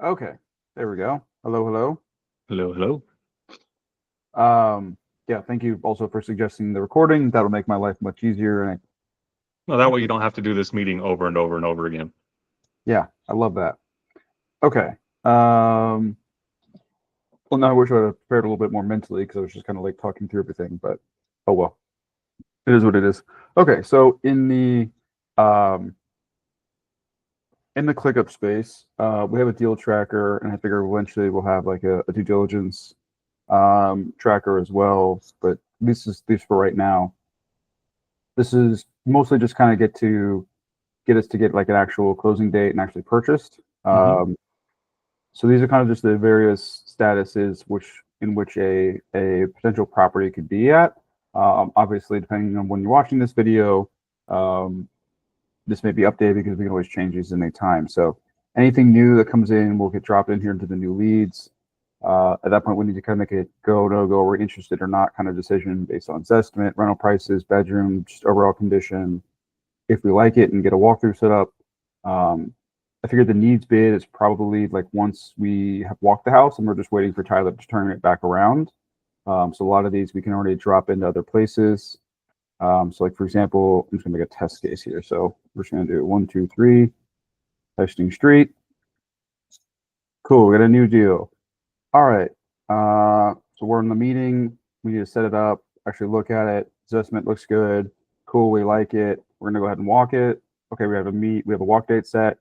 Okay, there we go. Hello, hello. Hello, hello. Yeah, thank you also for suggesting the recording. That'll make my life much easier. And Well, that way you don't have to do this meeting over and over and over again. yeah, I love that. Okay. Um, well, now I wish I had prepared a little bit more mentally because I was just kind of like talking through everything. But oh well, it is what it is. Okay, so um in the ClickUp space, we have a deal tracker, and I figure eventually we'll have like a due diligence tracker as well. But this is this for right now. This is mostly just kind of get us to get like an actual closing date and actually purchased. Hmm. So these are kind of just the various statuses in which a potential property could be at. Obviously, depending on when you're watching this video, um, this may be updated because we can always change these in any time. So anything new that comes in will get dropped in here into the new leads. At that point, we need to kind of make a go, no go, we're interested or not kind of decision based on estimate, rental prices, bedroom, just overall condition, if we like it and get a walkthrough set up. I figured the needs bid is probably like once we have walked the house and we're just waiting for Tyler to turn it back around. So a lot of these we can already drop into other places. So like for example, I'm just gonna make a test case here. So we're just gonna do 123 testing street. Cool, we got a new deal. All right. So we're in the meeting. We need to set it up, actually look at it. Assessment looks good. Cool, we like it. We're gonna go ahead and walk it. Okay, we have a walk date set.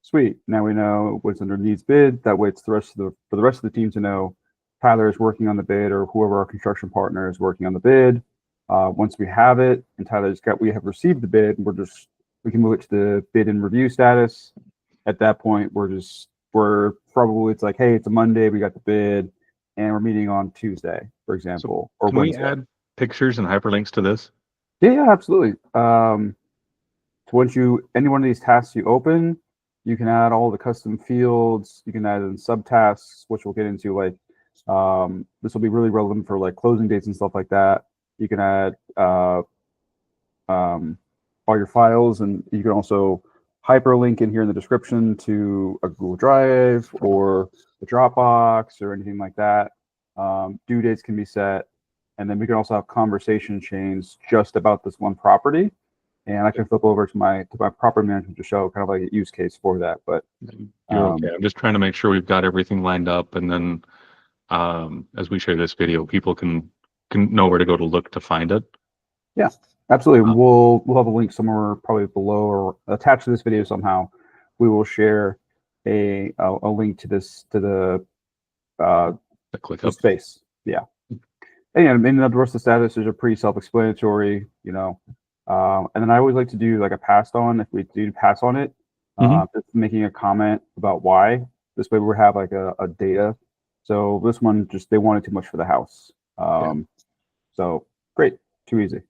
Sweet. Now we know what's under needs bid. That way it's the rest of the for the rest of the team to know Tyler is working on the bid or whoever our construction partner is working on the bid. Once we have it and we have received the bid, we can move it to the bid and review status. At that point, we're probably it's like, hey, it's a Monday, we got the bid, and we're meeting on Tuesday, for So, example, or can we Wednesday. add pictures and hyperlinks to this? Yeah, yeah, absolutely. So once you any one of these tasks you open, you can add all the custom fields. You can add in subtasks, which we'll get into. Like this will be really relevant for like closing dates and stuff like that. You can add um, all your files, and you can also hyperlink in here in the description to a Google Drive or a Dropbox or anything like that. Due dates can be set, and then we can also have conversation chains just about this one property. And I can flip over to my property management to show kind of like a use case for that. But You're okay. um, I'm just trying to make sure we've got everything lined up, and then as we share this video, people can know where to go to look to find it. yeah, absolutely. Uh, We'll have a link somewhere probably below or attached to this video somehow. We will share a link to this to uh, the the ClickUp. space. Yeah, and yeah, and the rest of the statuses are pretty self-explanatory. And then I always like to do like a passed on if we do pass on it, Hmm. just making a comment about why. This way we have like a data. So this one just they wanted too much for the house. Yeah. So great, too easy.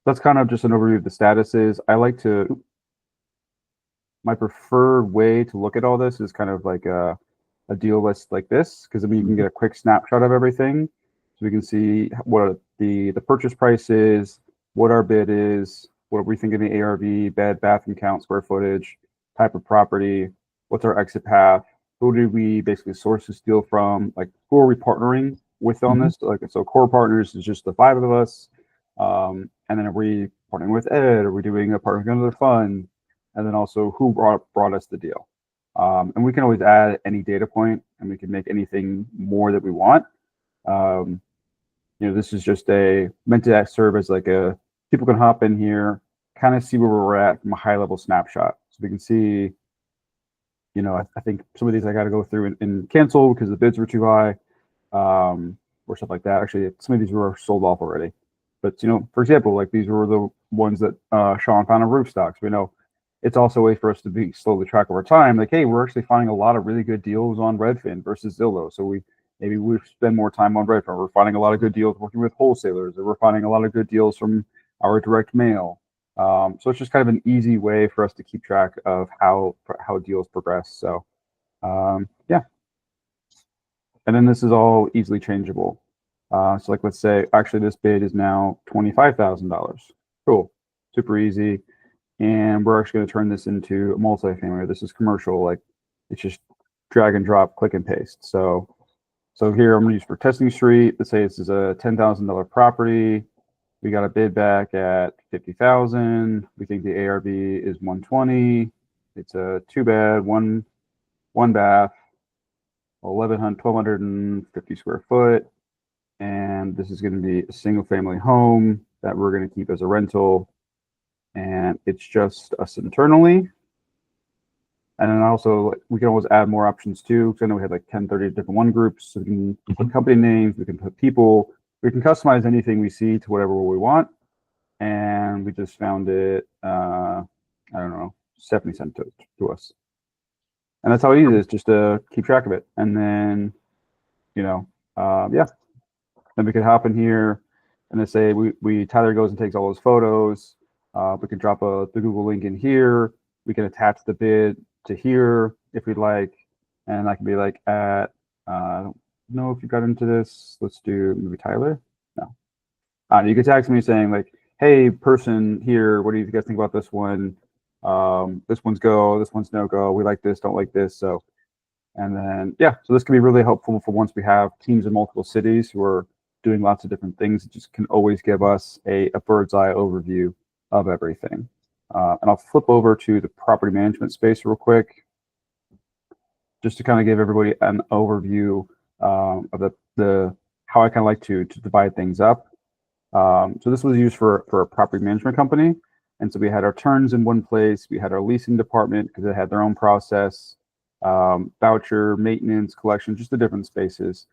That's kind of just an overview of the statuses. I like to my preferred way to look at all this is kind of like a deal list like this because I mean you can Mhm. get a quick snapshot of everything, so we can see what the purchase price is, what our bid is, what we think of the ARV, bed, bathroom count, square footage, type of property, what's our exit path, who did we basically source this deal from, like who are we partnering with on Mhm. this? Like so, core partners is just the five of us, and then are we partnering with Ed? Are we doing a partner with another fund? And then also who brought us the deal. And we can always add any data point, and we can make anything more that we want. Um, this is just a meant to serve as like a people can hop in here, kind of see where we're at from a high level snapshot, so we can see. I think some of these I got to go through and cancel because the bids were too high, or stuff like that. Actually, some of these were sold off already. But for example, like these were the ones that Sean found on Roofstocks. We know it's also a way for us to be slowly track over time. Like, hey, we're actually finding a lot of really good deals on Redfin versus Zillow. So we spend more time on Redfin. We're finding a lot of good deals working with wholesalers, or we're finding a lot of good deals from our direct mail. So it's just kind of an easy way for us to keep track of how deals progress. So yeah, and then this is all easily changeable. So like let's say actually this bid is now $25,000. Cool, super easy. And we're actually going to turn this into a multifamily. This is commercial. Like it's just drag and drop, click and paste. So here I'm going to use for Testing Street. Let's say this is a $10,000 property. We got a bid back at 50,000. We think the ARV is 120. It's a 2-bed, one bath, 1,250 square foot. And this is going to be a single family home that we're going to keep as a rental. And it's just us internally. And then also, we can always add more options too, because I know we had like 10, 30 different one groups. So we can put company names, we can put people, we can customize anything we see to whatever we want. And we just found it, I don't know, Stephanie sent it to us. And that's how easy it is, just to keep track of it. And then, yeah. Then we could hop in here and then say Tyler goes and takes all those photos. We can drop the Google link in here. We can attach the bid to here if we'd like. And I can be like I don't know if you got into this. Let's do maybe Tyler. No. You could text me saying like, hey, person here, what do you guys think about this one? This one's go, this one's no go. We like this, don't like this. So, and then, yeah, so this can be really helpful for once we have teams in multiple cities who are doing lots of different things. It just can always give us a bird's eye overview of everything. And I'll flip over to the property management space real quick, just to kind of give everybody an overview of the how I kind of like to divide things up. So this was used for a property management company. And so we had our turns in one place. We had our leasing department because they had their own process, voucher, maintenance, collection, just the different spaces.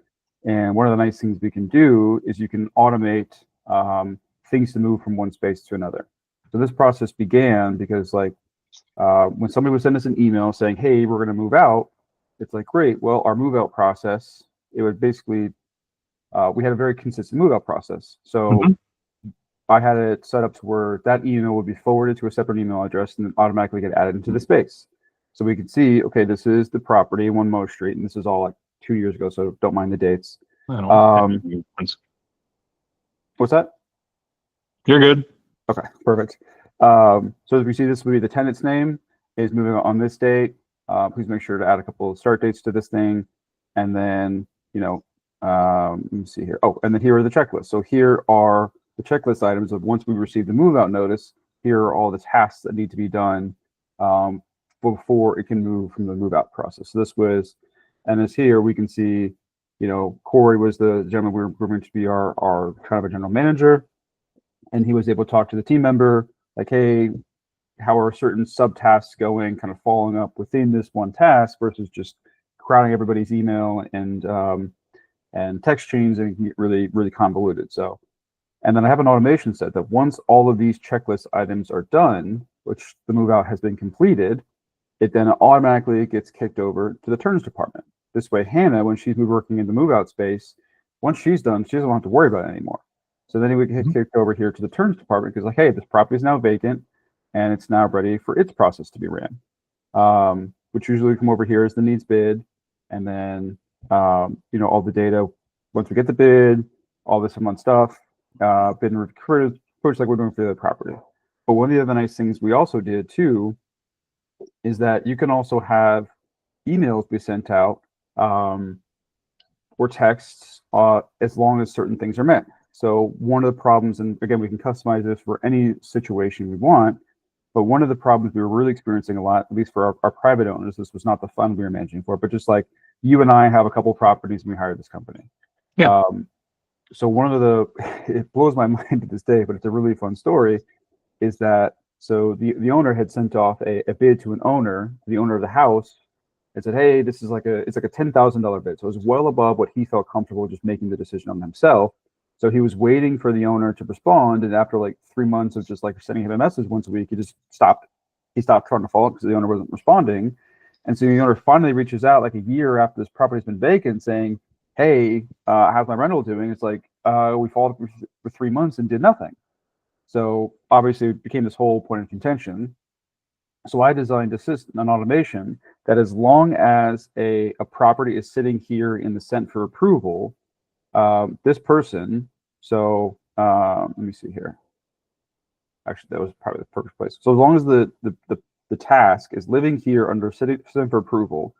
And one of the nice things we can do is you can automate things to move from one space to another. So this process began because when somebody would send us an email saying, hey, we're going to move out, it's like, great. Well, our move out process, it would basically, we had a very consistent move out process. So I had it set up to where that email would be forwarded to a separate email address and then automatically get added into the space. So we could see, okay, this is the property, 1 Mo Street, and this is all like 2 years ago, so don't mind the dates. What's that? You're good. Okay, perfect. So as we see, this will be the tenant's name is moving on this date. Please make sure to add a couple of start dates to this thing. And then, let me see here. Oh, and then here are the checklists. So here are the checklist items of once we receive the move out notice, here are all the tasks that need to be done before it can move from the move out process. So this was, and as here we can see, Corey was the gentleman we were going to be our kind of a general manager. And he was able to talk to the team member, like, hey, how are certain subtasks going, kind of following up within this one task versus just crowding everybody's email and text chains, and it can get really, really convoluted. So, and then I have an automation set that once all of these checklist items are done, which the move out has been completed, it then automatically gets kicked over to the turns department. This way, Hannah, when she's working in the move out space, once she's done, she doesn't have to worry about it anymore. So then we get kicked over here to the turns department because, like, hey, this property is now vacant and it's now ready for its process to be ran. Which usually come over here as the needs bid, and then all the data. Once we get the bid, all this fun stuff, bid and recruit, like we're doing for the other property. But one of the other nice things we also did too is that you can also have emails be sent out or texts as long as certain things are met. So one of the problems, and again, we can customize this for any situation we want, but one of the problems we were really experiencing a lot, at least for our private owners, this was not the fund we were managing for, but just like you and I have a couple properties and we hired this company. Yeah. So one of the, it blows my mind to this day, but it's a really fun story, is that, so the owner had sent off a bid to the owner of the house, and said, hey, this is it's like a $10,000 bid. So it was well above what he felt comfortable just making the decision on himself. So he was waiting for the owner to respond, and after like 3 months of just like sending him a message once a week, he just stopped. He stopped trying to follow up because the owner wasn't responding. And so the owner finally reaches out like a year after this property's been vacant, saying, hey, how's my rental doing? It's like, we followed up for 3 months and did nothing. So obviously it became this whole point of contention. So I designed a system, an automation that as long as a property is sitting here in the sent for approval, this person, so let me see here. Actually, that was probably the perfect place. So as long as the task is living here under sent for approval,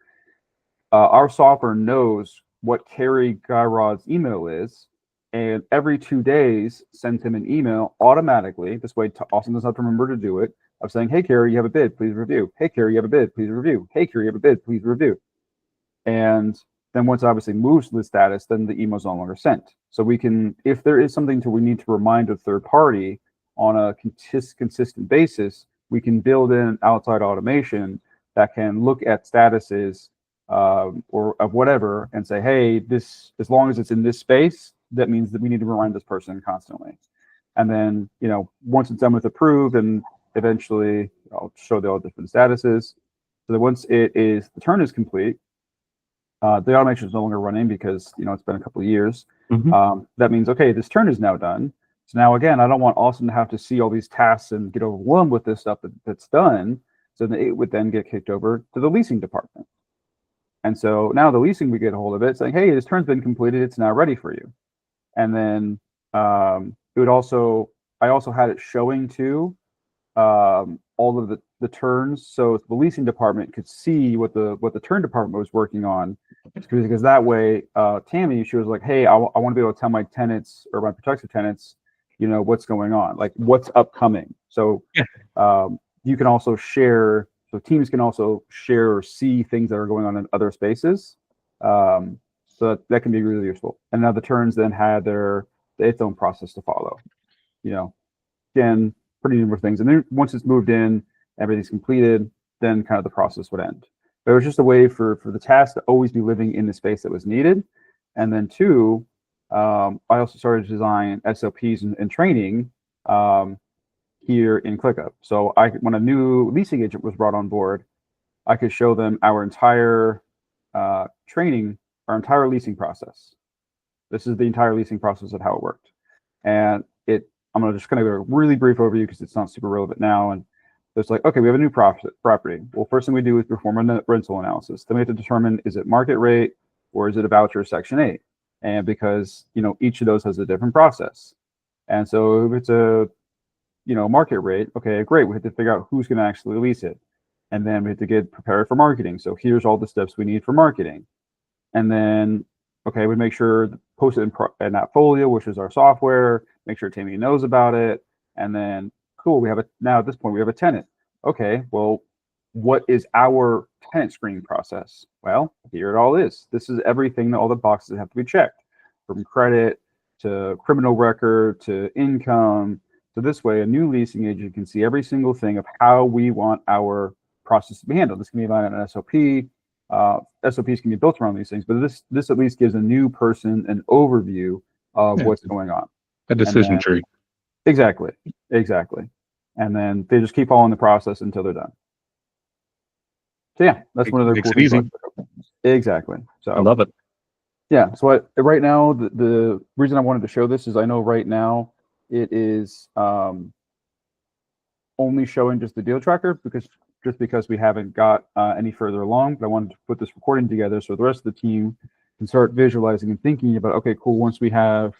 our software knows what Kerry Gyrod's email is, and every 2 days sends him an email automatically. This way, Austin doesn't have to remember to do it. Of saying, "Hey Kerry, you have a bid, please review. Hey Kerry, you have a bid, please review. Hey Kerry, you have a bid, please review." And then once it obviously moves to the status, then the email is no longer sent. So we can, if there is something we need to remind a third party on a consistent basis, we can build in outside automation that can look at statuses or of whatever and say, hey, this, as long as it's in this space, that means that we need to remind this person constantly. And then, once it's done with approved, and eventually I'll show all the different statuses. So that once the turn is complete, the automation is no longer running because it's been a couple of years. That means, okay, this turn is now done. So now again, I don't want Austin to have to see all these tasks and get overwhelmed with this stuff that's done. So it would then get kicked over to the leasing department. And so now the leasing, we get a hold of it saying, hey, this turn's been completed. It's now ready for you. And then it would also, I also had it showing too all of the turns, so the leasing department could see what the turn department was working on, because that way Tammy, she was like, hey, I want to be able to tell my tenants or my prospective tenants what's going on, like what's upcoming. So you can also share, so teams can also share or see things that are going on in other spaces, so that can be really useful. And now the turns then had its own process to follow, again, pretty numerous things. And then once it's moved in, everything's completed, then kind of the process would end. But it was just a way for the task to always be living in the space that was needed. And then two, I also started to design SOPs and training here in ClickUp. So when a new leasing agent was brought on board, I could show them our entire training, our entire leasing process. This is the entire leasing process of how it worked. And I'm going to just kind of give a really brief overview because it's not super relevant now. And it's like, okay, we have a new property. Well, first thing we do is perform a net rental analysis. Then we have to determine, is it market rate or is it a voucher Section 8? And because, each of those has a different process. And so if it's a, market rate, okay, great. We have to figure out who's going to actually lease it. And then we have to get prepared for marketing. So here's all the steps we need for marketing. And then, okay, we make sure post it in Appfolio, which is our software, make sure Tammy knows about it. And then, cool, now at this point, we have a tenant. Okay, well, what is our tenant screening process? Well, here it all is. This is everything, all the boxes have to be checked, from credit to criminal record to income. So this way, a new leasing agent can see every single thing of how we want our process to be handled. This can be about an SOP. SOPs can be built around these things, but this at least gives a new person an overview of what's going on. A decision tree. Exactly. And then they just keep following the process until they're done. So yeah, that's one of the cool things. Easy. Exactly. So I love it. Yeah. So right now, the reason I wanted to show this is I know right now it is only showing just the deal tracker because we haven't got any further along. But I wanted to put this recording together so the rest of the team can start visualizing and thinking about, okay, cool. Once we have,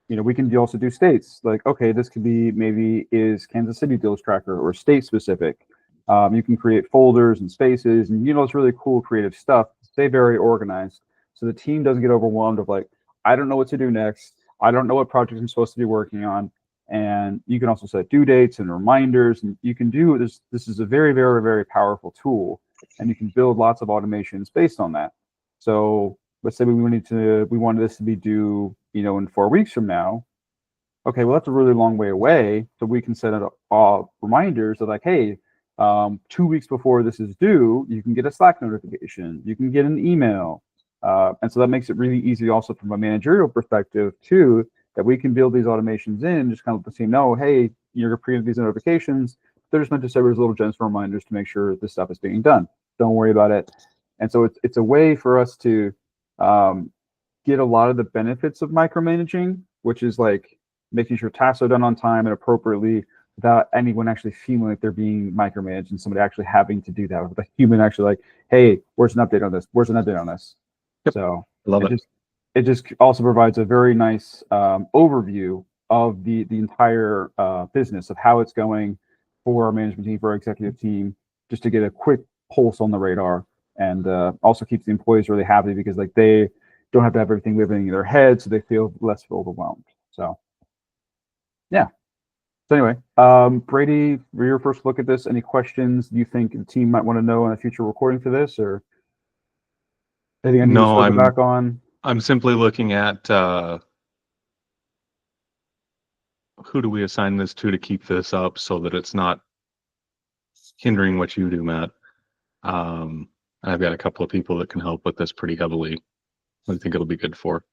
we can also do states. Like, okay, this could be maybe is Kansas City deals tracker or state specific. You can create folders and spaces, and it's really cool, creative stuff. Stay very organized so the team doesn't get overwhelmed of like, I don't know what to do next. I don't know what project I'm supposed to be working on. And you can also set due dates and reminders, and you can do this. This is a very, very, very powerful tool, and you can build lots of automations based on that. So let's say we wanted this to be due, in 4 weeks from now. Okay, well, that's a really long way away. So we can set up reminders of like, hey, 2 weeks before this is due, you can get a Slack notification, you can get an email. And so that makes it really easy also from a managerial perspective too, that we can build these automations in, just kind of let the team know, hey, you're creating these notifications. They're just meant to serve as little gentle reminders to make sure this stuff is being done. Don't worry about it. And so it's a way for us to get a lot of the benefits of micromanaging, which is like making sure tasks are done on time and appropriately without anyone actually feeling like they're being micromanaged and somebody actually having to do that, with a human actually like, hey, where's an update on this? Where's an update on this? Yep. So I love it. It just also provides a very nice overview of the entire business of how it's going for our management team, for our executive team, just to get a quick pulse on the radar and also keeps the employees really happy because like they don't have to have everything living in their head, so they feel less overwhelmed. So yeah. So anyway, Brady, for your first look at this, any questions you think the team might want to know in a future recording for this, or anything I need to No, circle back on? I'm simply looking at who do we assign this to keep this up so that it's not hindering what you do, Matt. And I've got a couple of people that can help with this pretty heavily. I think it'll be good for.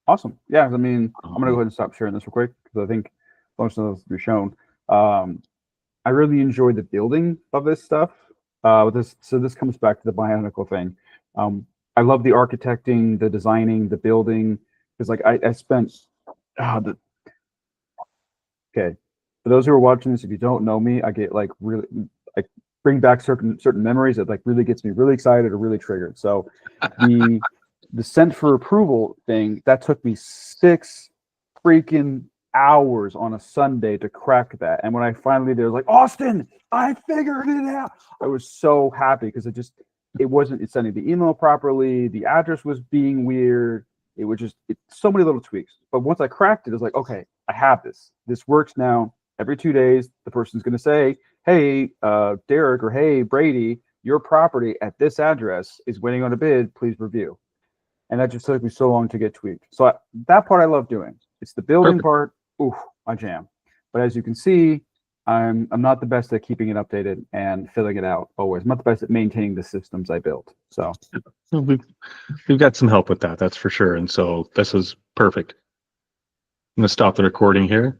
Awesome. Yeah, I mean, I'm gonna go ahead and stop sharing this real quick because I think most of those will be shown. I really enjoyed the building of this stuff. So this comes back to the Bionicle thing. I love the architecting, the designing, the building, because like I spent okay. For those who are watching this, if you don't know me, I get like really like bring back certain memories that like really gets me really excited or really triggered. So the sent for approval thing that took me 6 freaking hours on a Sunday to crack that. And when I finally did, I was like, Austin, I figured it out. I was so happy because it wasn't sending the email properly. The address was being weird. It was just so many little tweaks. But once I cracked it, it was like, okay, I have this. This works now. Every 2 days, the person's going to say, hey, Derek, or hey, Brady, your property at this address is waiting on a bid. Please review. And that just took me so long to get tweaked. So that part I love doing. It's the building part. Ooh, I jam. But as you can see, I'm not the best at keeping it updated and filling it out always. I'm not the best at maintaining the systems I built. So we've got some help with that, that's for sure. And so this is perfect. I'm gonna stop the recording here.